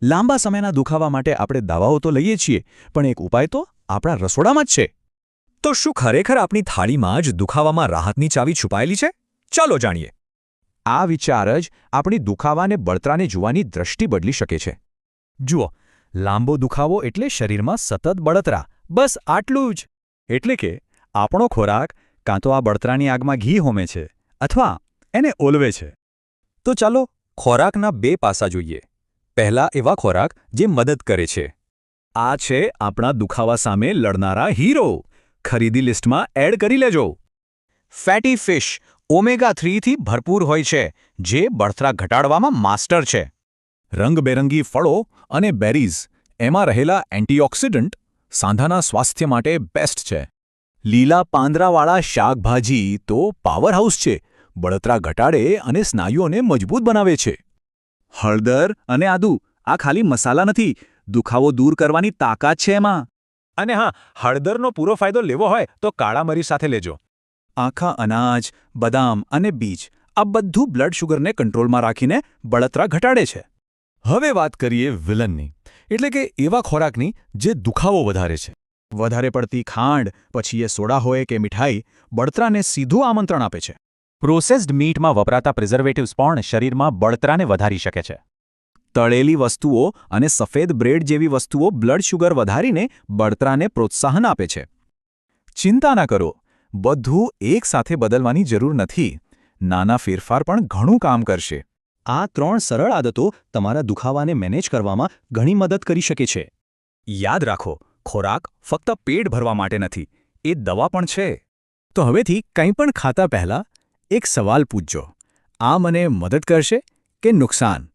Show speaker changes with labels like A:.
A: લાંબા સમયના દુખાવા માટે આપણે દવાઓ તો લઈએ છીએ, પણ એક ઉપાય તો આપણા રસોડામાં જ છે.
B: તો શું ખરેખર આપણી થાળીમાં જ દુખાવામાં રાહતની ચાવી છુપાયેલી છે? ચાલો જાણીએ.
A: આ વિચાર જ આપણી દુખાવાને બળતરાને જોવાની દ્રષ્ટિ બદલી શકે છે.
B: જુઓ, લાંબો દુખાવો એટલે શરીરમાં સતત બળતરા, બસ આટલું જ. એટલે કે આપણો ખોરાક કાં તો આ બળતરાની આગમાં ઘી હોમે છે અથવા એને ઓલવે છે. તો ચાલો ખોરાકના બે પાસા જોઈએ. પહેલા એવા ખોરાક જે મદદ કરે છે. આ છે આપણા દુખાવા સામે લડનારા હીરો. ખરીદી લિસ્ટમાં એડ કરી લેજો.
A: ફેટી ફિશ ઓમેગા-3 થી ભરપૂર હોય છે, જે બળતરા ઘટાડવામાં માસ્ટર છે.
B: રંગબેરંગી ફળો અને બેરીઝ, એમાં રહેલા એન્ટીઓક્સિડન્ટ સાંધાના સ્વાસ્થ્ય માટે બેસ્ટ છે.
A: લીલા પાંદડાવાળા શાકભાજી તો પાવરહાઉસ છે, બળતરા ઘટાડે અને સ્નાયુઓને મજબૂત બનાવે છે. હળદર અને આદુ આ ખાલી મસાલા નથી, દુખાવો દૂર કરવાની તાકાત છે એમાં.
B: અને હા, હળદરનો પૂરો ફાયદો લેવો હોય તો કાળા મરી સાથે લેજો.
A: આખા અનાજ, બદામ અને બીજ આ બધું બ્લડ શુગરને કંટ્રોલમાં રાખીને બળતરા ઘટાડે છે.
B: હવે વાત કરીએ વિલનની, એટલે કે એવા ખોરાકની જે દુખાવો વધારે છે.
A: વધારે પડતી ખાંડ, પછી એ સોડા હોય કે મીઠાઈ, બળતરાને સીધું આમંત્રણ આપે છે.
C: પ્રોસેસ્ડ મીટમાં વપરાતા પ્રિઝર્વેટિવ્સ પણ શરીરમાં બળતરાને વધારી શકે છે.
A: તળેલી વસ્તુઓ અને સફેદ બ્રેડ જેવી વસ્તુઓ બ્લડ શુગર વધારીને બળતરાને પ્રોત્સાહન આપે છે. ચિંતા ના કરો, બધું એકસાથે બદલવાની જરૂર નથી. નાના ફેરફાર પણ ઘણું કામ કરશે. આ 3 સરળ આદતો તમારા દુખાવાને મેનેજ કરવામાં ઘણી મદદ કરી શકે છે.
B: યાદ રાખો, ખોરાક ફક્ત પેટ ભરવા માટે નથી, એ દવા પણ છે.
A: તો હવેથી કંઈ પણ ખાતા પહેલા એક સવાલ પૂછજો: આ મને મદદ કરશે કે નુકસાન?